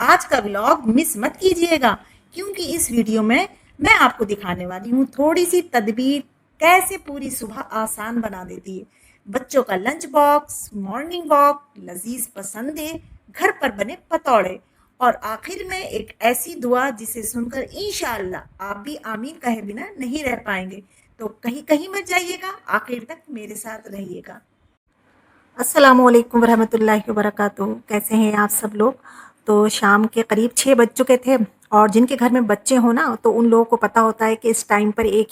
आज का vlog miss मत कीजिएगा, क्योंकि इस वीडियो में मैं आपको दिखाने वाली हूँ थोड़ी सी तदबीर कैसे पूरी सुबह आसान बना देती है। बच्चों का लंच बॉक्स, मॉर्निंग वॉक, लजीज पसंदे, घर पर बने पतौड़े और आखिर में एक ऐसी दुआ जिसे सुनकर इंशाअल्लाह आप भी आमीन कहे बिना नहीं रह पाएंगे। तो कहीं कहीं मत जाइएगा, आखिर तक मेरे साथ रहिएगा। अस्सलामुअलैकुम वरहमतुल्लाहि वबरकातुहू। कैसे हैं आप सब लोग? तो शाम के करीब 6 बज चुके थे और जिनके घर में बच्चे हो ना, तो उन लोगों को पता होता है कि इस टाइम पर एक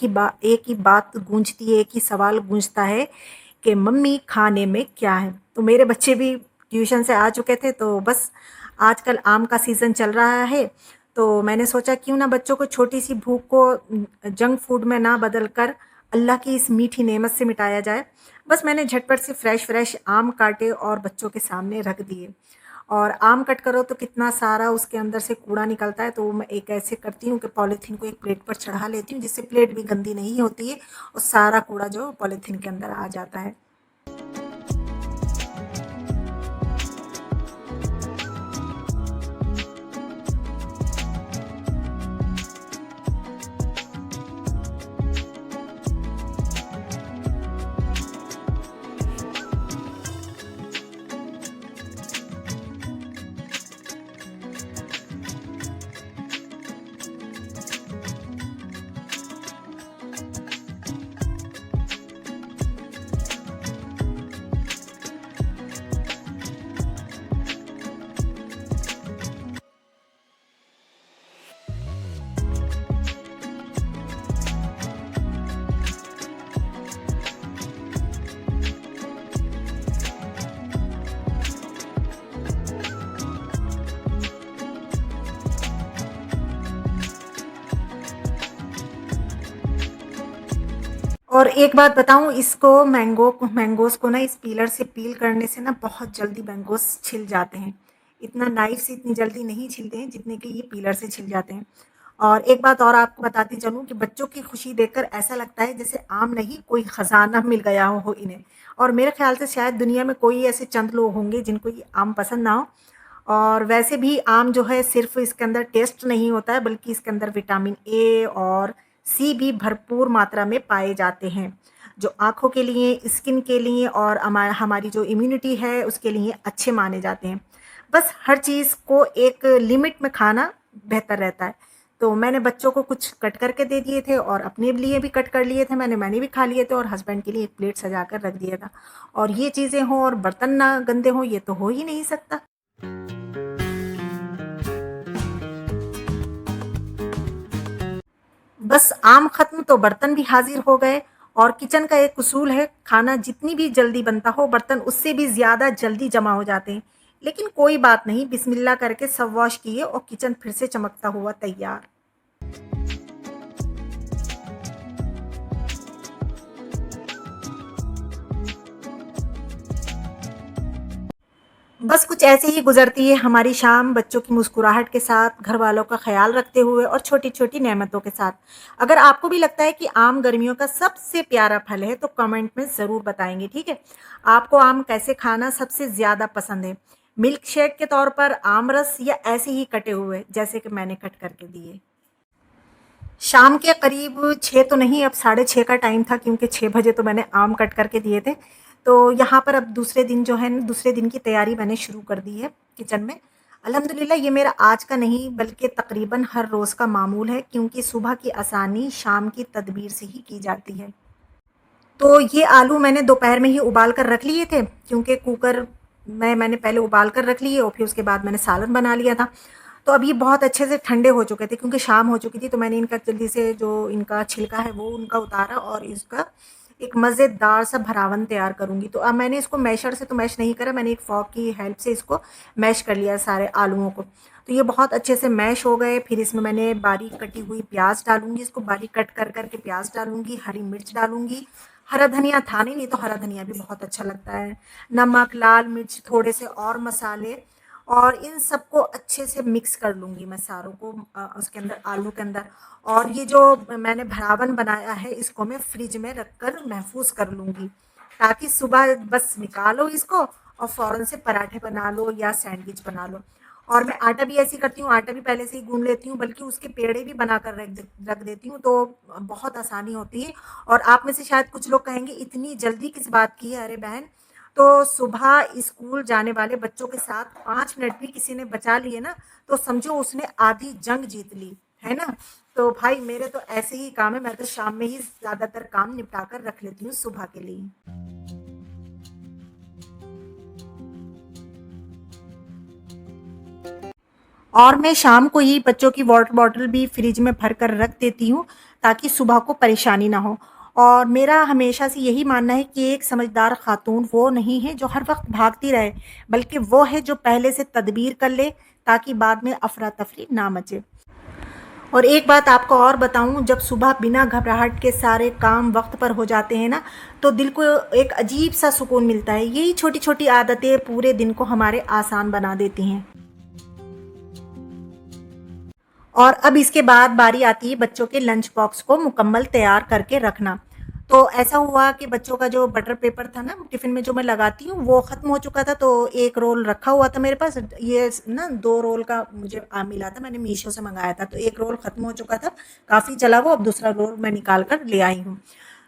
ही बात गूंजती है, एक ही सवाल गूंजता है कि मम्मी खाने में क्या है? तो मेरे बच्चे भी ट्यूशन से आ चुके थे, तो बस आजकल आम का सीज़न चल रहा है, तो मैंने सोचा क्यों ना बच्चों को छोटी-सी भूख को जंक फूड में ना बदल कर अल्लाह की इस मीठी नेमत से मिटाया जाए। बस मैंने झटपट से फ्रेश आम काटे और बच्चों के सामने रख दिए। और आम कट करो तो कितना सारा उसके अंदर से कूड़ा निकलता है, तो मैं एक ऐसे करती हूँ कि पॉलीथीन को एक प्लेट पर चढ़ा लेती हूँ, जिससे प्लेट भी गंदी नहीं होती है और सारा कूड़ा जो पॉलीथीन के अंदर आ जाता है। और एक बात बताऊँ, इसको मैंगोज़ को ना इस पीलर से पील करने से ना बहुत जल्दी मैंगोज़ छिल जाते हैं। इतना नाइफ़ से इतनी जल्दी नहीं छिलते हैं जितने कि ये पीलर से छिल जाते हैं। और एक बात और आपको बताती चलूँ कि बच्चों की खुशी देखकर ऐसा लगता है जैसे आम नहीं, कोई ख़ज़ाना मिल गया हो इन्हें। और मेरे ख़्याल से शायद दुनिया में कोई ऐसे चंद लोग होंगे जिनको ये आम पसंद ना हो। और वैसे भी आम जो है सिर्फ़ इसके अंदर टेस्ट नहीं होता है, बल्कि इसके अंदर विटामिन ए और सी भी भरपूर मात्रा में पाए जाते हैं, जो आँखों के लिए, स्किन के लिए और हमारी जो इम्यूनिटी है उसके लिए अच्छे माने जाते हैं। बस हर चीज़ को एक लिमिट में खाना बेहतर रहता है। तो मैंने बच्चों को कुछ कट करके दे दिए थे और अपने लिए भी कट कर लिए थे, मैंने भी खा लिए थे और हस्बैंड के लिए एक प्लेट सजा कर रख दिया था। और ये चीज़ें हों और बर्तन ना गंदे हों, ये तो हो ही नहीं सकता। बस आम खत्म तो बर्तन भी हाजिर हो गए। और किचन का एक उसूल है, खाना जितनी भी जल्दी बनता हो बर्तन उससे भी ज़्यादा जल्दी जमा हो जाते हैं। लेकिन कोई बात नहीं, बिस्मिल्लाह करके सब वॉश किए और किचन फिर से चमकता हुआ तैयार। बस कुछ ऐसे ही गुजरती है हमारी शाम, बच्चों की मुस्कुराहट के साथ, घर वालों का ख्याल रखते हुए और छोटी-छोटी नेमतों के साथ। अगर आपको भी लगता है कि आम गर्मियों का सबसे प्यारा फल है, तो कमेंट में ज़रूर बताएँगे, ठीक है? आपको आम कैसे खाना सबसे ज़्यादा पसंद है? मिल्क शेक के तौर पर, आम रस या ऐसे ही कटे हुए, जैसे कि मैंने कट करके दिए? शाम के करीब 6 तो नहीं, अब साढ़े 6 का टाइम था, क्योंकि 6 बजे तो मैंने आम कट करके दिए थे। तो यहाँ पर अब दूसरे दिन जो है ना, दूसरे दिन की तैयारी मैंने शुरू कर दी है किचन में। अल्हम्दुलिल्लाह ये मेरा आज का नहीं बल्कि तकरीबन हर रोज़ का मामूल है, क्योंकि सुबह की आसानी शाम की तदबीर से ही की जाती है। तो ये आलू मैंने दोपहर में ही उबाल कर रख लिए थे, क्योंकि कुकर में मैंने पहले उबाल कर रख लिए और फिर उसके बाद मैंने सालन बना लिया था। तो अब ये बहुत अच्छे से ठंडे हो चुके थे, क्योंकि शाम हो चुकी थी, तो मैंने इनका जल्दी से जो इनका छिलका है वो उनका उतारा और इसका एक मज़ेदार सा भरावन तैयार करूँगी। तो अब मैंने इसको मैशर से तो मैश नहीं करा, मैंने एक फ़ॉर्क की हेल्प से इसको मैश कर लिया सारे आलूओं को। तो ये बहुत अच्छे से मैश हो गए। फिर इसमें मैंने बारीक कटी हुई प्याज़ डालूँगी, इसको बारीक कट कर के प्याज़ डालूँगी, हरी मिर्च डालूँगी, हरा धनिया था नहीं तो हरा धनिया भी बहुत अच्छा लगता है। नमक, लाल मिर्च, थोड़े से और मसाले, और इन सबको अच्छे से मिक्स कर लूँगी मैं सारों को उसके अंदर, आलू के अंदर। और ये जो मैंने भरावन बनाया है इसको मैं फ्रिज में रख कर महफूज कर लूँगी, ताकि सुबह बस निकालो इसको और फ़ौरन से पराठे बना लो या सैंडविच बना लो। और मैं आटा भी ऐसे ही करती हूँ, आटा भी पहले से ही गूँध लेती हूँ, बल्कि उसके पेड़े भी बनाकर रख देती हूँ, तो बहुत आसानी होती है। और आप में से शायद कुछ लोग कहेंगे, इतनी जल्दी किस बात की है? अरे बहन, तो सुबह स्कूल जाने वाले बच्चों के साथ 5 मिनट भी किसी ने बचा लिए ना, तो समझो उसने आधी जंग जीत ली, है ना? तो भाई मेरे तो ऐसे ही काम है, मैं तो शाम में ही ज़्यादातर काम निपटा कर रख लेती हूँ सुबह के लिए। और मैं शाम को ही बच्चों की वाटर बॉटल भी फ्रिज में भर कर रख देती हूँ, ताकि सुबह को परेशानी ना हो। और मेरा हमेशा से यही मानना है कि एक समझदार खातून वो नहीं है जो हर वक्त भागती रहे, बल्कि वो है जो पहले से तदबीर कर ले, ताकि बाद में अफरा तफरी ना मचे। और एक बात आपको और बताऊं, जब सुबह बिना घबराहट के सारे काम वक्त पर हो जाते हैं ना, तो दिल को एक अजीब सा सुकून मिलता है। यही छोटी छोटी आदतें पूरे दिन को हमारे आसान बना देती हैं। और अब इसके बाद बारी आती है बच्चों के लंच बॉक्स को मुकम्मल तैयार करके रखना। तो ऐसा हुआ कि बच्चों का जो बटर पेपर था ना टिफ़िन में जो मैं लगाती हूँ, वो ख़त्म हो चुका था, तो 1 रोल रखा हुआ था मेरे पास। ये ना 2 रोल का मुझे मिला था, मैंने मीशो से मँगाया था, तो 1 रोल ख़त्म हो चुका था, काफ़ी चला वो, अब दूसरा रोल मैं निकाल कर ले आई हूँ।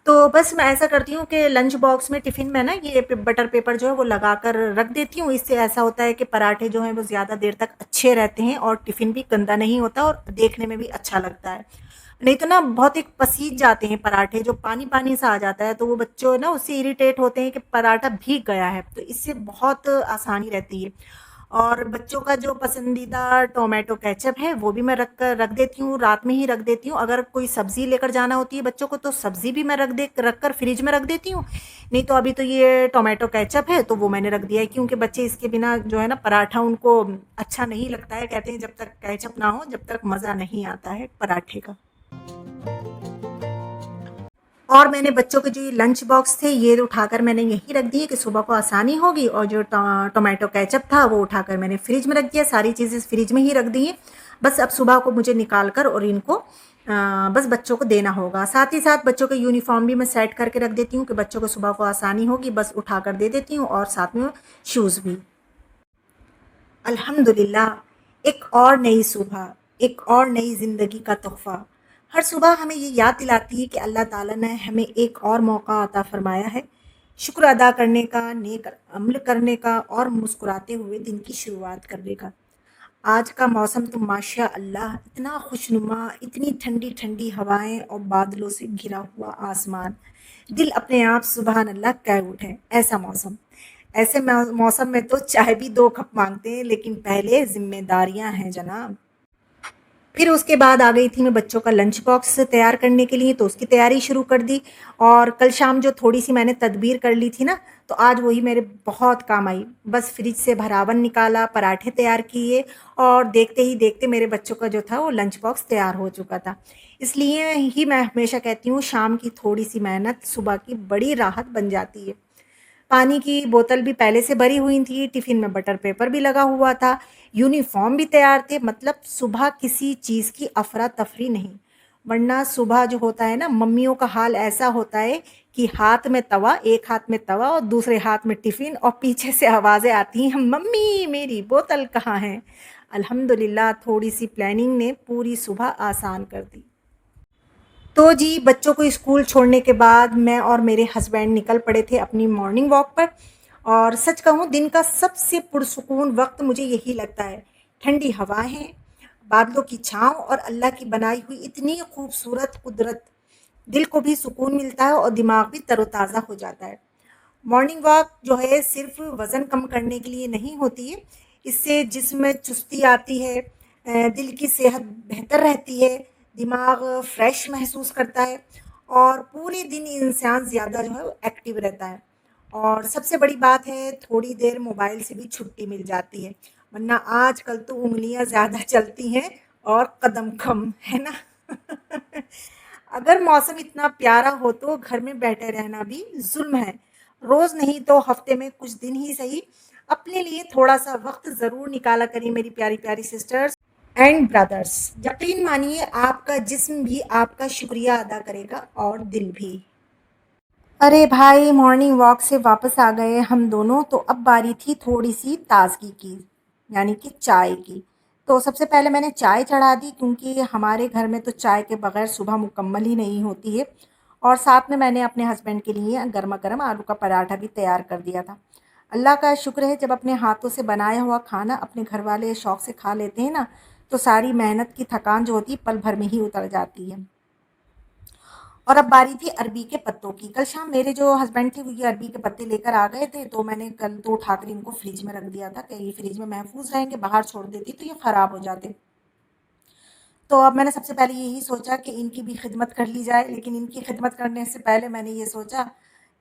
तो बस मैं ऐसा करती हूँ कि लंच बॉक्स में टिफ़िन में ना ये बटर पेपर जो है वो लगा कर रख देती हूँ। इससे ऐसा होता है कि पराठे जो हैं वो ज़्यादा देर तक अच्छे रहते हैं, और टिफ़िन भी गंदा नहीं होता और देखने में भी अच्छा लगता है। नहीं तो ना बहुत एक पसीज जाते हैं पराठे, जो पानी पानी सा आ जाता है, तो वो बच्चों ना उससे इरिटेट होते हैं कि पराठा भीग गया है, तो इससे बहुत आसानी रहती है। और बच्चों का जो पसंदीदा टोमेटो केचप है वो भी मैं रख देती हूँ, रात में ही रख देती हूँ। अगर कोई सब्जी लेकर जाना होती है बच्चों को, तो सब्जी भी मैं रख कर फ्रिज में रख देती हूँ। नहीं तो अभी तो ये टोमेटो केचप है, तो वो मैंने रख दिया है, क्योंकि बच्चे इसके बिना जो है ना पराठा उनको अच्छा नहीं लगता है। कहते हैं जब तक केचप ना हो जब तक मज़ा नहीं आता है पराठे का। और मैंने बच्चों के जो ये लंच बॉक्स थे, ये उठाकर मैंने यहीं रख दिए कि सुबह को आसानी होगी, और जो टोमेटो केचप था वो उठाकर मैंने फ्रिज में रख दिया, सारी चीज़ें फ्रिज में ही रख दी हैं। बस अब सुबह को मुझे निकाल कर और इनको बस बच्चों को देना होगा। साथ ही साथ बच्चों के यूनिफॉर्म भी मैं सेट करके रख देती हूँ कि बच्चों को सुबह को आसानी होगी, बस उठाकर दे देती हूँ, और साथ में शूज़ भी। अल्हम्दुलिल्लाह, एक और नई सुबह, एक और नई ज़िंदगी का तोहफ़ा। हर सुबह हमें ये याद दिलाती है कि अल्लाह ताला ने हमें एक और मौका अता फ़रमाया है, शुक्र अदा करने का, नेक अमल करने का, और मुस्कुराते हुए दिन की शुरुआत करने का। आज का मौसम तो माशा अल्लाह इतना खुशनुमा, इतनी ठंडी-ठंडी हवाएँ और बादलों से घिरा हुआ आसमान। दिल अपने आप सुबहान अल्लाह कह उठे, ऐसा मौसम। ऐसे मौसम में तो चाय भी 2 कप माँगते हैं, लेकिन पहले ज़िम्मेदारियाँ हैं जनाब। फिर उसके बाद आ गई थी मैं बच्चों का लंच बॉक्स तैयार करने के लिए, तो उसकी तैयारी शुरू कर दी। और कल शाम जो थोड़ी-सी मैंने तदबीर कर ली थी ना, तो आज वही मेरे बहुत काम आई। बस फ्रिज से भरावन निकाला, पराठे तैयार किए, और देखते ही देखते मेरे बच्चों का जो था वो लंच बॉक्स तैयार हो चुका था। इसलिए ही मैं हमेशा कहती हूँ, शाम की थोड़ी-सी मेहनत सुबह की बड़ी राहत बन जाती है। पानी की बोतल भी पहले से भरी हुई थी, टिफ़िन में बटर पेपर भी लगा हुआ था, यूनिफ़ॉर्म भी तैयार थे, मतलब सुबह किसी चीज़ की अफ़रा-तफ़री नहीं। वरना सुबह जो होता है ना, मम्मियों का हाल ऐसा होता है कि हाथ में तवा, एक हाथ में तवा और दूसरे हाथ में टिफ़िन, और पीछे से आवाज़ें आती हैं, मम्मी मेरी बोतल कहाँ है? अल्हम्दुलिल्लाह, थोड़ी-सी प्लानिंग ने पूरी सुबह आसान कर दी। तो जी, बच्चों को स्कूल छोड़ने के बाद मैं और मेरे हस्बैंड निकल पड़े थे अपनी मॉर्निंग वॉक पर। और सच कहूँ, दिन का सबसे पुरसुकून वक्त मुझे यही लगता है। ठंडी हवाएं, बादलों की छांव, और अल्लाह की बनाई हुई इतनी खूबसूरत कुदरत। दिल को भी सुकून मिलता है और दिमाग भी तरोताज़ा हो जाता है। मॉर्निंग वॉक जो है सिर्फ वज़न कम करने के लिए नहीं होती है। इससे जिस्म में चुस्ती आती है, दिल की सेहत बेहतर रहती है, दिमाग फ्रेश महसूस करता है, और पूरे दिन इंसान ज़्यादा जो है वो एक्टिव रहता है। और सबसे बड़ी बात है, थोड़ी देर मोबाइल से भी छुट्टी मिल जाती है, वरना आजकल तो उँगलियाँ ज़्यादा चलती हैं और कदम कम, है ना? अगर मौसम इतना प्यारा हो तो घर में बैठे रहना भी ज़ुल्म है। रोज़ नहीं तो हफ्ते में कुछ दिन ही सही, अपने लिए थोड़ा-सा वक़्त ज़रूर निकाला करिए मेरी प्यारी-प्यारी सिस्टर्स एंड ब्रदर्स। यकीन मानिए, आपका जिस्म भी आपका शुक्रिया अदा करेगा, और दिल भी। अरे भाई, मॉर्निंग वॉक से वापस आ गए हम दोनों, तो अब बारी थी थोड़ी-सी ताज़गी की। यानी कि चाय की। तो सबसे पहले मैंने चाय चढ़ा दी क्योंकि हमारे घर में तो चाय के बगैर सुबह मुकम्मल ही नहीं होती है। और साथ में मैंने अपने हस्बैंड के लिए गरमा-गरम आलू का पराठा भी तैयार कर दिया था। अल्लाह का शुक्र है जब अपने हाथों से बनाया हुआ खाना अपने घर वाले शौक से खा लेते हैं ना, तो सारी मेहनत की थकान जो होती है पल भर में ही उतर जाती है। और अब बारी थी अरबी के पत्तों की। कल शाम मेरे जो हस्बैंड थे वो ये अरबी के पत्ते लेकर आ गए थे, तो मैंने कल तो उठाकर इनको फ्रिज में रख दिया था कि ये फ्रिज में महफूज रहेंगे, बाहर छोड़ देती तो ये ख़राब हो जाते। तो अब मैंने सबसे पहले यही सोचा कि इनकी भी खिदमत कर ली जाए, लेकिन इनकी खिदमत करने से पहले मैंने ये सोचा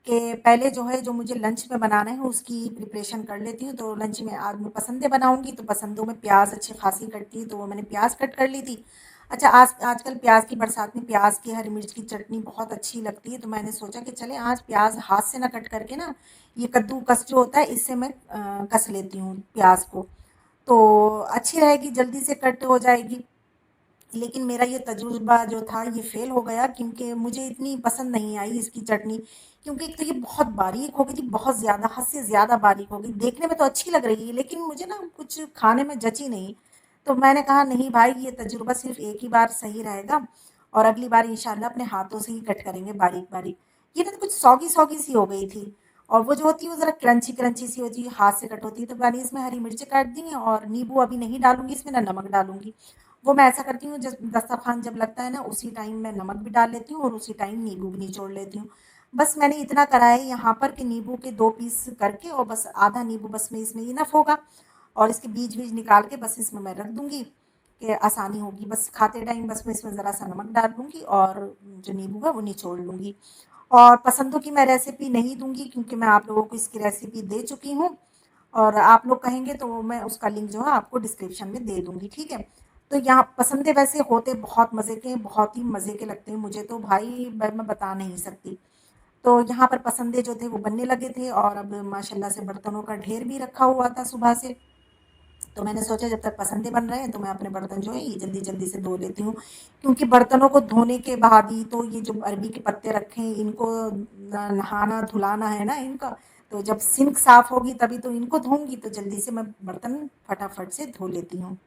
कि पहले जो है जो मुझे लंच में बनाना है उसकी प्रिपरेशन कर लेती हूँ। तो लंच में आज मैं पसंदें बनाऊँगी, तो पसंदों में प्याज़ अच्छी खासी कटती है, तो वो मैंने प्याज़ कट कर ली थी। अच्छा, आज आजकल प्याज़ की बरसात में प्याज़ की हरी मिर्च की चटनी बहुत अच्छी लगती है, तो मैंने सोचा कि चलें आज प्याज़ हाथ से ना कट करके ना, ये कद्दूकस जो होता है इससे मैं कस लेती हूँ प्याज़ को। तो अच्छी रहेगी, जल्दी से कट हो जाएगी। लेकिन मेरा ये तजुर्बा जो था ये फ़ेल हो गया क्योंकि मुझे इतनी पसंद नहीं आई इसकी चटनी, क्योंकि एक तो ये बहुत बारीक हो गई थी, बहुत ज़्यादा, हद से ज़्यादा बारीक हो गई। देखने में तो अच्छी लग रही है लेकिन मुझे ना कुछ खाने में जची नहीं। तो मैंने कहा नहीं भाई, ये तजुर्बा सिर्फ़ एक ही बार सही रहेगा और अगली बार इंशाल्लाह अपने हाथों से ही कट करेंगे बारीक-बारीक। ये ना कुछ सौगी-सौगी सी हो गई थी और वो जो होती है वो ज़रा क्रंची-क्रंची सी होती है, हाथ से कट होती है। तो मैंने इसमें हरी मिर्चें काट दी हैं और नींबू अभी नहीं डालूँगी इसमें, ना नमक डालूँगी। वो मैं ऐसा करती हूँ जब दस्तरखान जब लगता है ना उसी टाइम मैं नमक भी डाल लेती हूँ और उसी टाइम नींबू भी निचोड़ लेती हूँ। बस मैंने इतना करा है यहाँ पर कि नींबू के 2 पीस करके और बस आधा नींबू बस में इसमें इनफ होगा और इसके बीज-वीज निकाल के बस इसमें मैं रख दूँगी कि आसानी होगी। बस खाते टाइम बस मैं इसमें ज़रा-सा नमक डाल दूँगी और जो नींबू है वो निचोड़ लूँगी। और पसंदों की मैं रेसिपी नहीं दूँगी क्योंकि मैं आप लोगों को इसकी रेसिपी दे चुकी हूँ और आप लोग कहेंगे तो मैं उसका लिंक जो है आपको डिस्क्रिप्शन में दे दूँगी, ठीक है? तो यहाँ पसंदे वैसे होते बहुत मज़े के हैं, बहुत ही मज़े के लगते हैं मुझे तो भाई, मैं बता नहीं सकती। तो यहाँ पर पसंदे जो थे वो बनने लगे थे और अब माशाल्लाह से बर्तनों का ढेर भी रखा हुआ था सुबह से। तो मैंने सोचा जब तक पसंदे बन रहे हैं तो मैं अपने बर्तन जो है ये जल्दी-जल्दी से धो लेती हूँ। क्योंकि बर्तनों को धोने के बाद ही तो ये जो अरबी के पत्ते रखे हैं इनको नहाना धुलाना है ना इनका। तो जब सिंक साफ होगी तभी तो इनको धोऊँगी, तो जल्दी से मैं बर्तन फटाफट से धो लेती हूँ।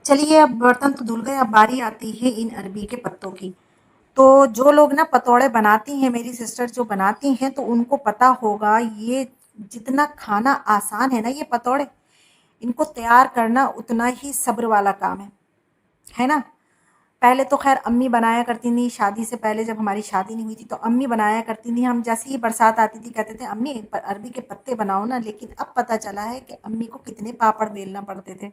चलिए अब बर्तन तो धुल गए, अब बारी आती है इन अरबी के पत्तों की। तो जो लोग ना पतौड़े बनाती हैं, मेरी सिस्टर जो बनाती हैं, तो उनको पता होगा ये जितना खाना आसान है ना ये पतौड़े, इनको तैयार करना उतना ही सब्र वाला काम है ना? पहले तो ख़ैर अम्मी बनाया करती थीं, शादी से पहले जब हमारी शादी नहीं हुई थी तो अम्मी बनाया करती थीं। हम जैसे ही बरसात आती थी कहते थे अम्मी अरबी के पत्ते बनाओ ना, लेकिन अब पता चला है कि अम्मी को कितने पापड़ बेलना पड़ते थे।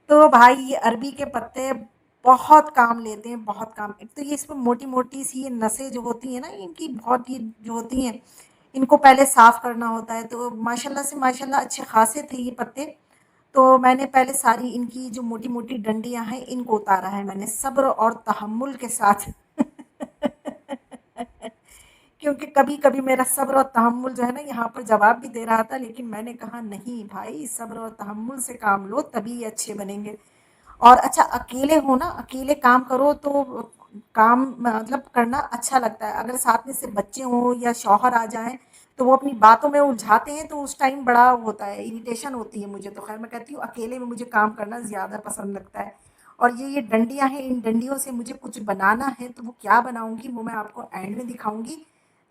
तो भाई ये अरबी के पत्ते बहुत काम लेते हैं, बहुत काम। एक तो ये इसमें मोटी-मोटी सी ये नसें जो होती हैं ना इनकी बहुत ये जो होती हैं, इनको पहले साफ़ करना होता है। तो माशाल्लाह से माशाल्लाह अच्छे ख़ासे थे ये पत्ते। तो मैंने पहले सारी इनकी जो मोटी-मोटी डंडियाँ हैं इनको उतारा है मैंने सब्र और तहम्मुल के साथ। क्योंकि कभी-कभी मेरा सब्र और तहम्मुल जो है ना यहाँ पर जवाब भी दे रहा था, लेकिन मैंने कहा नहीं भाई, सब्र और तहम्मुल से काम लो तभी ये अच्छे बनेंगे। और अच्छा अकेले हो ना, अकेले काम करो तो काम मतलब करना अच्छा लगता है। अगर साथ में से बच्चे हों या शौहर आ जाएँ, तो वो अपनी बातों में उलझाते हैं तो उस टाइम बड़ा होता है, इरिटेशन होती है मुझे तो। ख़ैर मैं कहती हूँ अकेले में मुझे काम करना ज़्यादा पसंद लगता है। और ये डंडियाँ हैं, इन डंडियों से मुझे कुछ बनाना है, तो वो क्या बनाऊँगी वो मैं आपको एंड में दिखाऊँगी।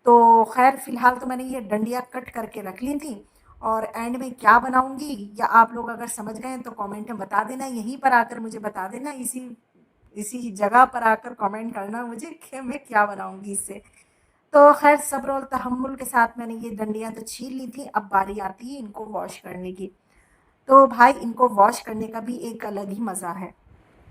तो ख़ैर फ़िलहाल तो मैंने ये डंडियाँ कट करके रख ली थी और एंड में क्या बनाऊँगी या आप लोग अगर समझ गए हैं तो कमेंट में बता देना, यहीं पर आकर मुझे बता देना, इसी इसी जगह पर आकर कमेंट करना मुझे कि मैं क्या बनाऊँगी इससे। तो ख़ैर सब्र और तहम्मुल के साथ मैंने ये डंडियाँ तो छील ली थी, अब बारी आती है इनको वॉश करने की। तो भाई इनको वॉश करने का भी एक अलग ही मज़ा है।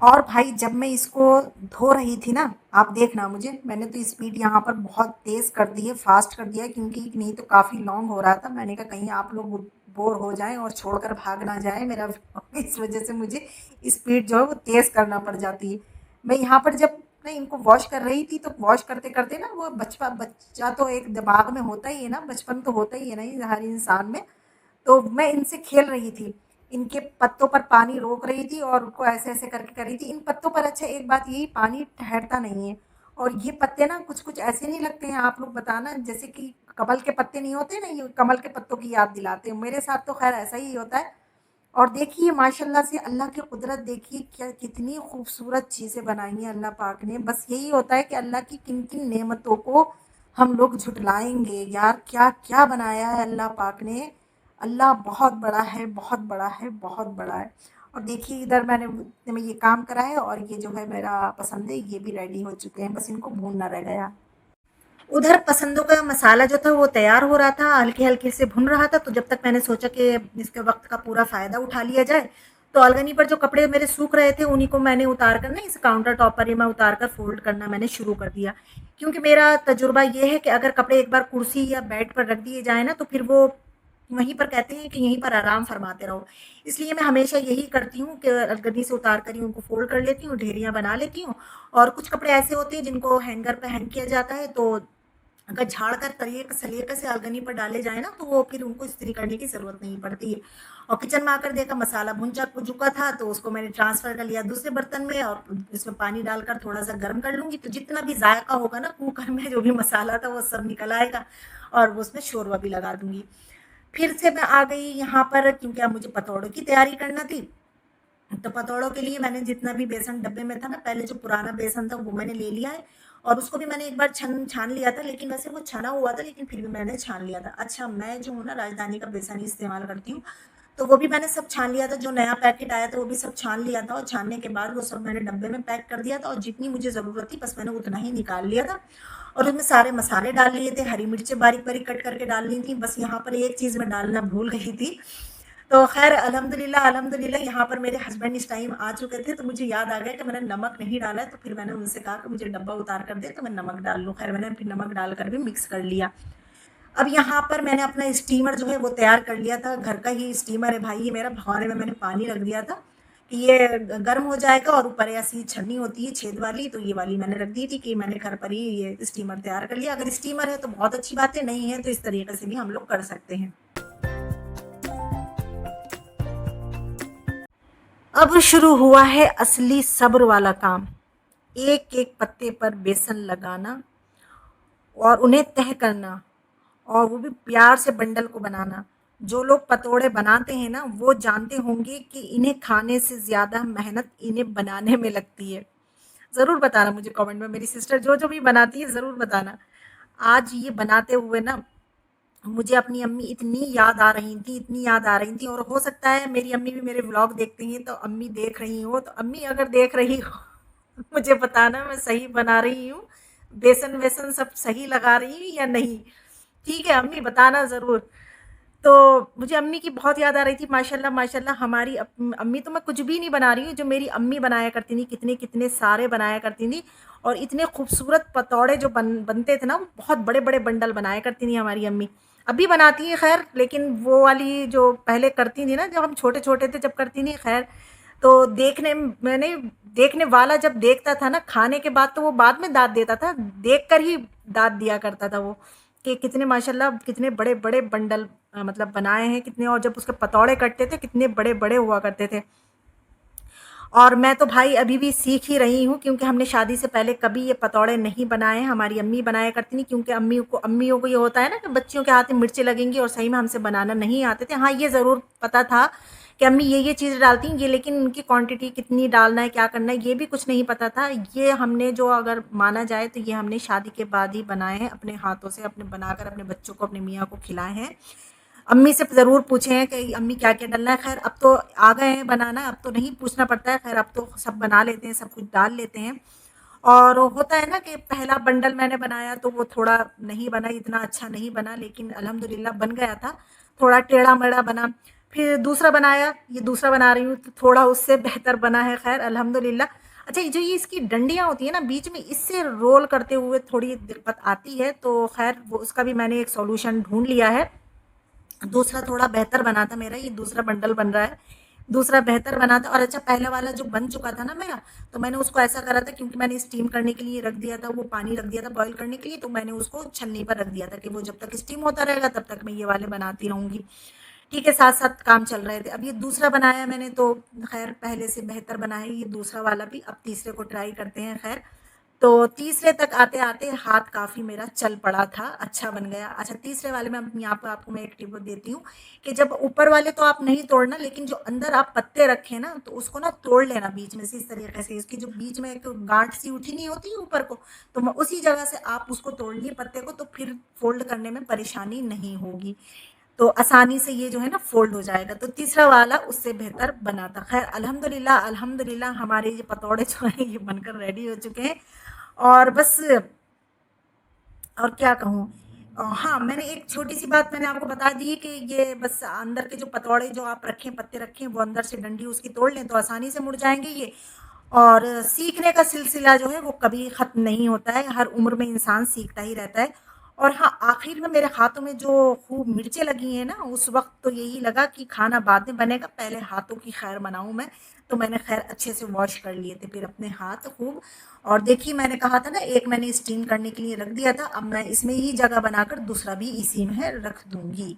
और भाई जब मैं इसको धो रही थी ना, आप देखना मुझे, मैंने तो स्पीड यहाँ पर बहुत तेज़ कर दी है, फ़ास्ट कर दिया है क्योंकि नहीं तो काफ़ी लॉन्ग हो रहा था। मैंने कहा कहीं आप लोग बोर हो जाएँ और छोड़कर भाग ना जाएँ मेरा इस वज़ह से मुझे स्पीड जो है वो तेज़ करना पड़ जाती है। मैं यहाँ पर जब मैं इनको वॉश कर रही थी, तो वॉश करते-करते ना वो बच्चा तो एक दिमाग में होता ही है ना, बचपन तो होता ही है ना ये हर इंसान में। तो मैं इनसे खेल रही थी, इनके पत्तों पर पानी रोक रही थी और उनको ऐसे-ऐसे करके कर रही थी। इन पत्तों पर अच्छा एक बात यही पानी ठहरता नहीं है और ये पत्ते ना कुछ-कुछ ऐसे नहीं लगते हैं, आप लोग बताना जैसे कि कमल के पत्ते नहीं होते ना, ये कमल के पत्तों की याद दिलाते हैं। मेरे साथ तो ख़ैर ऐसा ही होता है और देखिए माशाल्लाह से अल्लाह की कुदरत देखिए क्या कितनी खूबसूरत चीज़ें बनाई हैं अल्लाह पाक ने। बस यही होता है कि अल्लाह की किन-किन नेमतों को हम लोग झुटलाएँगे। यार क्या-क्या बनाया है अल्लाह पाक ने। अल्लाह बहुत बड़ा है, बहुत बड़ा है, बहुत बड़ा है। और देखिए इधर इतने में ये काम करा है और ये जो है मेरा पसंदे ये भी रेडी हो चुके हैं, बस इनको भूनना रह गया। उधर पसंदों का मसाला जो था वो तैयार हो रहा था, हल्के-हल्के से भुन रहा था, तो जब तक मैंने सोचा कि इसके वक़्त का पूरा फ़ायदा उठा लिया जाए, तो अलगनी पर जो कपड़े मेरे सूख रहे थे, उन्हीं को मैंने उतार कर ना इस काउंटर टॉप पर ही मैं उतार कर फ़ोल्ड करना मैंने शुरू कर दिया। क्योंकि मेरा तजुर्बा ये है कि अगर कपड़े एक बार कुर्सी या बेड पर रख दिए जाएँ ना, तो फिर वो वहीं पर कहते हैं कि यहीं पर आराम फरमाते रहो। इसलिए मैं हमेशा यही करती हूँ कि अलगनी से उतार कर ही उनको फ़ोल्ड कर लेती हूँ, ढेरियाँ बना लेती हूँ और कुछ कपड़े ऐसे होते हैं जिनको हैंगर पे हैंग किया जाता है, तो अगर झाड़ कर सलीके से अलगनी पर डाले जाए ना तो वो फिर उनको इस्त्री करने की ज़रूरत नहीं पड़ती है। और किचन में आकर देखा मसाला भुन चुका था तो उसको मैंने ट्रांसफ़र कर लिया दूसरे बर्तन में और इसमें पानी डालकर थोड़ा-सा गर्म कर लूँगी तो जितना भी ज़ायक़ा होगा ना कुकर में जो भी मसाला था वो सब निकल आएगा और वो उसमें शोरबा भी लगा दूँगी। फिर से मैं आ गई यहाँ पर क्योंकि अब मुझे पतोड़ों की तैयारी करना थी। तो पतोड़ों के लिए मैंने जितना भी बेसन डब्बे में था ना पहले जो पुराना बेसन था वो मैंने ले लिया है और उसको भी मैंने एक बार छान लिया था लेकिन वैसे वो छना हुआ था लेकिन फिर भी मैंने छान लिया था। अच्छा मैं जो हूँ ना राजधानी का बेसन ही इस्तेमाल करती हूँ तो वो भी मैंने सब छान लिया था जो नया पैकेट आया था वो भी सब छान लिया था और छानने के बाद वो सब मैंने डब्बे में पैक कर दिया था और जितनी मुझे ज़रूरत थी बस मैंने उतना ही निकाल लिया था और उसमें सारे मसाले डाल लिए थे हरी मिर्चें बारीक बारीक कट करके डाल ली थी बस यहाँ पर एक चीज़ मैं डालना भूल गई थी तो ख़ैर अल्हम्दुलिल्लाह यहाँ पर मेरे हस्बैंड इस टाइम आ चुके थे, तो मुझे याद आ गया कि मैंने नमक नहीं डाला है, तो फिर मैंने उनसे कहा कि मुझे डब्बा उतार कर दें, तो मैं नमक डाल लूँ। ख़ैर मैंने फिर नमक डाल कर भी मिक्स कर लिया। अब यहाँ पर मैंने अपना स्टीमर जो है वो तैयार कर लिया था, घर का ही स्टीमर है भाई ये मेरा, भगोने में मैंने पानी रख दिया था कि ये गर्म हो जाएगा और ऊपर ऐसी छन्नी होती है छेद वाली, तो ये वाली मैंने रख दी थी कि मैंने घर पर ही ये स्टीमर तैयार कर लिया। अगर स्टीमर है तो बहुत अच्छी बात है, नहीं है तो इस तरीके से भी हम लोग कर सकते हैं। अब शुरू हुआ है असली सब्र वाला काम। एक-एक पत्ते पर बेसन लगाना और उन्हें तह करना और वो भी प्यार से बंडल को बनाना। जो लोग पतोड़े बनाते हैं ना, वो जानते होंगे कि इन्हें खाने से ज़्यादा मेहनत इन्हें बनाने में लगती है। ज़रूर बताना मुझे कमेंट में मेरी सिस्टर जो-जो भी बनाती है ज़रूर बताना। आज ये बनाते हुए ना मुझे अपनी अम्मी इतनी याद आ रही थी, इतनी याद आ रही थी और हो सकता है मेरी अम्मी भी मेरे व्लॉग देखती हैं, तो अम्मी देख रही हो, तो अम्मी अगर देख रही हो मुझे बताना मैं सही बना रही हूँ, बेसन-वेसन सब सही लगा रही हूँ या नहीं? ठीक है अम्मी बताना ज़रूर। तो मुझे अम्मी की बहुत याद आ रही थी माशाल्लाह माशाल्लाह हमारी अम्मी तो मैं कुछ भी नहीं बना रही हूँ, जो मेरी अम्मी बनाया करती थी, कितने-कितने सारे बनाया करती थी और इतने खूबसूरत पतौड़े जो बनते थे ना, वो बहुत बड़े-बड़े बंडल बनाया करती थी हमारी अम्मी। अभी बनाती हैं खैर, लेकिन वो वाली जो पहले करती थी ना, जब हम छोटे-छोटे थे जब करती थी खैर, तो देखने वाला जब देखता था ना, खाने के बाद तो वो बाद में दाँत देता था, देखकर ही दाँत दिया करता था वो, कि कितने माशाल्लाह कितने बड़े-बड़े बंडल मतलब बनाए हैं कितने और जब उसके पतौड़े कटते थे कितने बड़े-बड़े हुआ करते थे। और मैं तो भाई अभी भी सीख ही रही हूँ क्योंकि हमने शादी से पहले कभी ये पतौड़े नहीं बनाए हैं, हमारी अम्मी बनाया करती थी क्योंकि अम्मियों को ये होता है ना कि बच्चियों के हाथ में मिर्चें लगेंगी और सही में हमसे बनाना नहीं आते थे। हाँ, ये ज़रूर पता था कि अम्मी ये चीज़ डालती हैं, ये लेकिन उनकी क्वांटिटी कितनी डालना है, क्या करना है, ये भी कुछ नहीं पता था। ये हमने जो अगर माना जाए तो ये हमने शादी के बाद ही बनाए हैं, अपने हाथों से अपने बनाकर अपने बच्चों को, अपने मियाँ को खिलाए हैं। अम्मी से ज़रूर पूछे हैं कि अम्मी क्या-क्या डलना है, ख़ैर अब तो आ गए हैं बनाना, अब तो नहीं पूछना पड़ता है, ख़ैर अब तो सब बना लेते हैं, सब कुछ डाल लेते हैं। और होता है ना कि पहला बंडल मैंने बनाया तो वो थोड़ा नहीं बना, इतना अच्छा नहीं बना, लेकिन अल्हम्दुलिल्लाह बन गया था, थोड़ा टेढ़ा-मेढ़ा बना। फिर दूसरा बनाया, ये दूसरा बना रही हूँ, तो थोड़ा उससे बेहतर बना है ख़ैर अल्हम्दुलिल्लाह। अच्छा ये जो ये इसकी डंडियाँ होती हैं ना बीच में, इससे रोल करते हुए थोड़ी दिक्कत आती है, तो ख़ैर वो उसका भी मैंने एक सॉल्यूशन ढूँढ लिया है। दूसरा थोड़ा बेहतर बना था मेरा, ये दूसरा बंडल बन रहा है। दूसरा बेहतर बना था। और अच्छा, पहला वाला जो बन चुका था ना मेरा, तो मैंने उसको ऐसा करा था, क्योंकि मैंने स्टीम करने के लिए रख दिया था, वो पानी रख दिया था बॉईल करने के लिए, तो मैंने उसको छन्नी पर रख दिया था कि वो जब तक स्टीम होता रहेगा तब तक मैं ये वाले बनाती रहूँगी। ठीक है, साथ-साथ काम चल रहे थे। अब ये दूसरा बनाया मैंने, तो ख़ैर पहले से बेहतर बना है ये दूसरा वाला भी। अब तीसरे को ट्राई करते हैं ख़ैर। तो तीसरे तक आते-आते हाथ काफ़ी मेरा चल पड़ा था, अच्छा बन गया। अच्छा, तीसरे वाले में अब यहाँ पे आपको मैं एक टिप देती हूँ कि जब ऊपर वाले तो आप नहीं तोड़ना, लेकिन जो अंदर आप पत्ते रखे ना, तो उसको ना तोड़ लेना बीच में से इस तरीके से। इसकी जो बीच में एक गाँठ सी उठी नहीं होती है ऊपर को, तो उसी जगह से आप उसको तोड़ लिए पत्ते को, तो फिर फ़ोल्ड करने में परेशानी नहीं होगी। तो आसानी से ये जो है ना फ़ोल्ड हो जाएगा। तो तीसरा वाला उससे बेहतर बना था। ख़ैर अल्हम्दुलिल्लाह, अल्हम्दुलिल्लाह हमारे ये पकौड़े जो हैं ये बनकर रेडी हो चुके हैं। और बस, और क्या कहूँ? हाँ, मैंने एक छोटी-सी बात मैंने आपको बता दी है कि ये बस अंदर के जो पतौड़े जो आप रखें, पत्ते रखें, वो अंदर से डंडी उसकी तोड़ लें तो आसानी से मुड़ जाएँगे ये। और सीखने का सिलसिला जो है वो कभी ख़त्म नहीं होता है, हर उम्र में इंसान सीखता ही रहता है। और हाँ, आखिर में मेरे हाथों में जो खूब मिर्चें लगी हैं ना, उस वक़्त तो यही लगा कि खाना बाद में बनेगा, पहले हाथों की खैर मनाऊँ मैं। तो मैंने खैर अच्छे से वॉश कर लिए थे फिर अपने हाथ खूब। और देखिए, मैंने कहा था ना, एक मैंने स्टीम करने के लिए रख दिया था, अब मैं इसमें ही जगह बनाकर दूसरा भी इसी में रख दूँगी।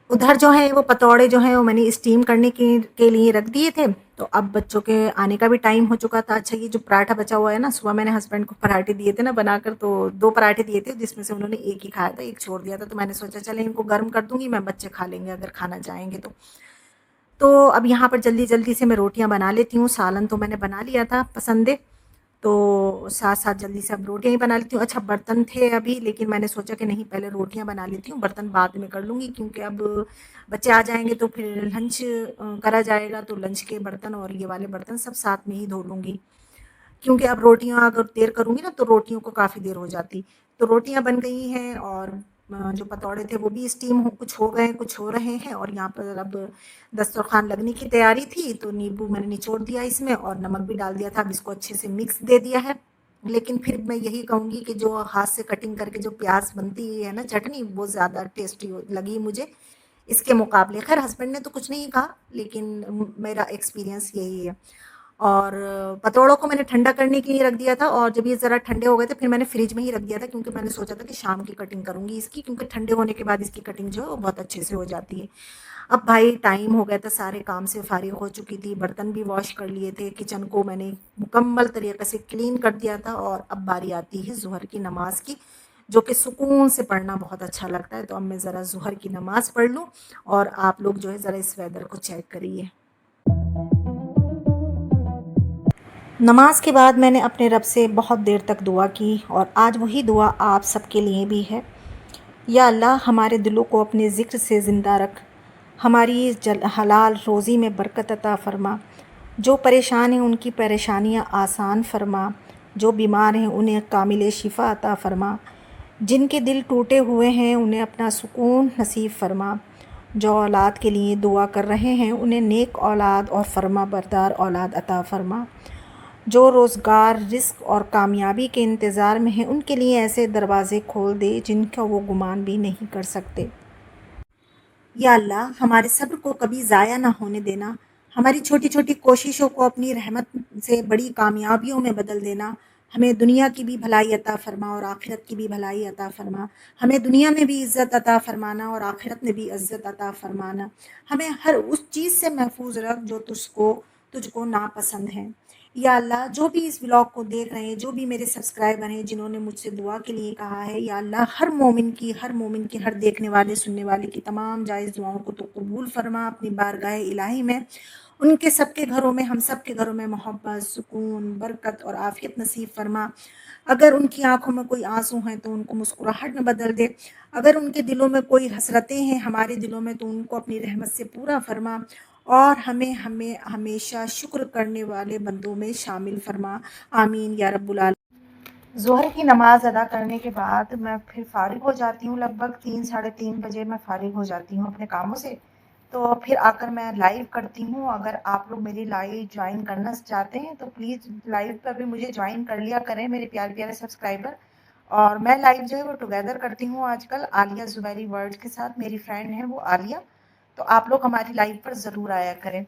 उधर जो है वो पतौड़े जो हैं वो मैंने स्टीम करने के लिए रख दिए थे। तो अब बच्चों के आने का भी टाइम हो चुका था। अच्छा, ये जो पराठा बचा हुआ है ना, सुबह मैंने हस्बैंड को पराठे दिए थे ना बनाकर, तो 2 पराठे दिए थे जिसमें से उन्होंने 1 ही खाया था, 1 छोड़ दिया था। तो मैंने सोचा चलें इनको गर्म कर दूँगी मैं, बच्चे खा लेंगे अगर खाना चाहेंगे तो। तो अब यहाँ पर जल्दी-जल्दी से मैं रोटियाँ बना लेती हूँ, सालन तो मैंने बना लिया था पसंदे, तो साथ-साथ जल्दी से अब रोटियाँ ही बना लेती हूँ। अच्छा, बर्तन थे अभी, लेकिन मैंने सोचा कि नहीं, पहले रोटियाँ बना लेती हूँ, बर्तन बाद में कर लूँगी, क्योंकि अब बच्चे आ जाएँगे तो फिर लंच करा जाएगा, तो लंच के बर्तन और ये वाले बर्तन सब साथ में ही धो लूँगी। क्योंकि अब रोटियाँ अगर देर करूँगी ना, तो रोटियों को काफ़ी देर हो जाती। तो रोटियाँ बन गई हैं, और जो पकौड़े थे वो भी स्टीम हो, कुछ हो गए हैं, कुछ हो रहे हैं, और यहाँ पर अब दस्तरख़्वान लगने की तैयारी थी, तो नींबू मैंने निचोड़ दिया इसमें और नमक भी डाल दिया था। अब इसको अच्छे से मिक्स दे दिया है। लेकिन फिर मैं यही कहूँगी कि जो हाथ से कटिंग करके जो प्याज़ बनती है ना चटनी, वो ज़्यादा टेस्टी लगी मुझे इसके मुकाबले। ख़ैर हस्बैंड ने तो कुछ नहीं कहा, लेकिन मेरा एक्सपीरियंस यही है। और पतोड़ों को मैंने ठंडा करने के लिए रख दिया था, और जब ये ज़रा ठंडे हो गए थे फिर मैंने फ्रिज में ही रख दिया था, क्योंकि मैंने सोचा था कि शाम की कटिंग करूँगी इसकी, क्योंकि ठंडे होने के बाद इसकी कटिंग जो है वो बहुत अच्छे से हो जाती है। अब भाई टाइम हो गया था, सारे काम से फारिग हो चुकी थी, बर्तन भी वॉश कर लिए थे, किचन को मैंने मुकम्मल तरीके से क्लीन कर दिया था, और अब बारी आती है ज़ुहर की नमाज़ की, जो कि सुकून से पढ़ना बहुत अच्छा लगता है। तो अब मैं ज़रा ज़ुहर की नमाज़ पढ़ लूँ, और आप लोग जो है ज़रा इस वेदर को चेक करिए। नमाज के बाद मैंने अपने रब से बहुत देर तक दुआ की, और आज वही दुआ आप सबके लिए भी है। या अल्लाह, हमारे दिलों को अपने ज़िक्र से ज़िंदा रख, हमारी हलाल रोज़ी में बरकत अता फ़रमा, जो परेशान हैं उनकी परेशानियां आसान फ़रमा, जो बीमार हैं उन्हें कामिल शिफ़ा अता फ़रमा, जिनके दिल टूटे हुए हैं उन्हें अपना सुकून नसीब फ़रमा, जो औलाद के लिए दुआ कर रहे हैं उन्हें नेक औलाद और फ़र्मा बरदार औलाद अता फ़रमा, जो रोज़गार, रिज़्क़ और कामयाबी के इंतज़ार में हैं उनके लिए ऐसे दरवाज़े खोल दे जिनका वो गुमान भी नहीं कर सकते। या अल्लाह, हमारे सब्र को कभी ज़ाया ना होने देना, हमारी छोटी-छोटी कोशिशों को अपनी रहमत से बड़ी कामयाबियों में बदल देना। हमें दुनिया की भी भलाई अता फ़रमा और आखिरत की भी भलाई अता फ़रमा। हमें दुनिया में भी इज़्ज़त अता फ़रमाना और आखिरत में भी इज़्ज़त अता फ़रमाना। हमें हर उस चीज़ से महफूज़ रख जो तुझको नापसंद है। या अल्लाह, जो भी इस व्लॉग को देख रहे हैं, जो भी मेरे सब्सक्राइबर हैं जिन्होंने मुझसे दुआ के लिए कहा है, या अल्लाह, हर मोमिन की, हर देखने वाले सुनने वाले की तमाम जायज़ दुआओं को तो कबूल फरमा अपनी बारगाह इलाही में। उनके सबके घरों में, हम सब के घरों में मोहब्बत, सुकून, बरकत और आफ़ियत नसीब फरमा। अगर उनकी आँखों में कोई आँसू हैं तो उनको मुस्कुराहट में बदल दे। अगर उनके दिलों में कोई हसरतें हैं हमारे दिलों में, तो उनको अपनी रहमत से पूरा फरमा, और हमें हमें हमेशा शुक्र करने वाले बंदों में शामिल फरमा। आमीन या रब्बुल आलमीन। ज़ोहर की नमाज़ अदा करने के बाद मैं फिर फ़ारिग हो जाती हूँ, लगभग 3 साढ़े 3 बजे मैं फ़ारिग हो जाती हूँ अपने कामों से। तो फिर आकर मैं लाइव करती हूँ। अगर आप लोग मेरी लाइव ज्वाइन करना चाहते हैं तो प्लीज़ लाइव पर भी मुझे ज्वाइन कर लिया करें मेरे प्यारे-प्यारे सब्सक्राइबर। और मैं लाइव जो है वो टुगेदर करती हूँ आजकल आलिया ज़ुबैरी वर्ल्ड के साथ, मेरी फ्रेंड है वो आलिया। तो आप लोग हमारी लाइव पर ज़रूर आया करें।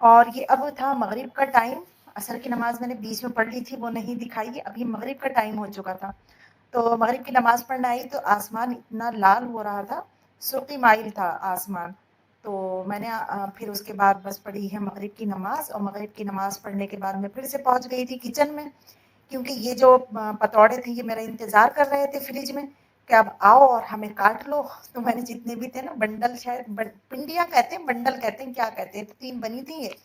और ये अब था मगरिब का टाइम, असर की नमाज़ मैंने बीच में पढ़ ली थी, वो नहीं दिखाई है, अभी मगरिब का टाइम हो चुका था। तो मगरिब की नमाज़ पढ़ने आई तो आसमान इतना लाल हो रहा था, सुर्ख़ी माइल था आसमान। तो मैंने फिर उसके बाद बस पढ़ी है मगरिब की नमाज़, और मगरिब की नमाज़ पढ़ने के बाद मैं फिर से पहुँच गई थी किचन में, क्योंकि ये जो पतौड़े थे ये मेरा इंतज़ार कर रहे थे फ्रिज में कि अब आओ और हमें काट लो। तो मैंने जितने भी थे ना बंडल, शायद पिंडियाँ कहते हैं, बंडल कहते हैं, क्या कहते हैं, 3 बनी थी ये।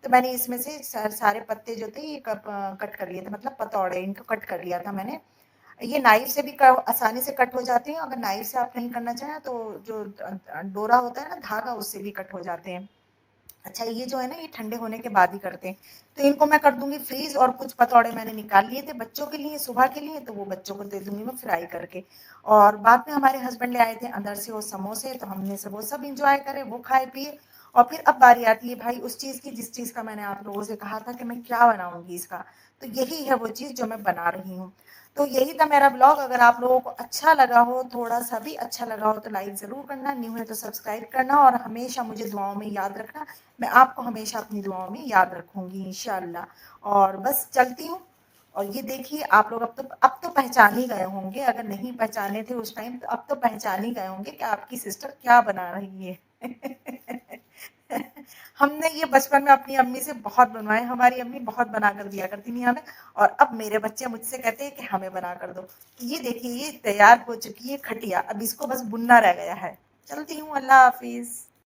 तो मैंने इसमें से सारे पत्ते जो थे ये कट कर लिए थे, मतलब पतौड़े इनको कट कर लिया था मैंने। ये नाइफ से भी आसानी से कट हो जाते हैं, अगर नाइफ से आप नहीं करना चाहें तो जो डोरा होता है ना, धागा, उससे भी कट हो जाते हैं। अच्छा, ये जो है ना ये ठंडे होने के बाद ही करते हैं। तो इनको मैं कर दूंगी फ्रीज, और कुछ पतौड़े मैंने निकाल लिए थे बच्चों के लिए सुबह के लिए, तो वो बच्चों को दे दूंगी मैं फ्राई करके। और बाद में हमारे हस्बैंड ले आए थे अंदर से वो समोसे, तो हमने से वो सब इंजॉय करे, वो खाए पिए। और फिर अब बारी आती है भाई उस चीज़ की जिस चीज़ का मैंने आप लोगों से कहा था कि मैं क्या बनाऊंगी इसका। तो यही है वो चीज़ जो मैं बना रही हूँ। तो यही था मेरा ब्लॉग। अगर आप लोगों को अच्छा लगा हो, थोड़ा सा भी अच्छा लगा हो, तो लाइक ज़रूर करना, न्यू है तो सब्सक्राइब करना, और हमेशा मुझे दुआओं में याद रखना। मैं आपको हमेशा अपनी दुआओं में याद रखूंगी इंशाल्लाह। और बस चलती हूँ। और ये देखिए आप लोग अब तो पहचान ही गए होंगे, अगर नहीं पहचाने थे उस टाइम तो अब तो पहचान ही गए होंगे कि आपकी सिस्टर क्या बना रही है। हमने ये बचपन में अपनी अम्मी से बहुत बनवाए, हमारी अम्मी बहुत बना कर दिया करती थी हमें। और अब मेरे बच्चे मुझसे कहते हैं कि हमें बना कर दो। ये देखिए ये तैयार हो चुकी है खटिया, अब इसको बस बुनना रह गया है। चलती हूँ, अल्लाह हाफिज।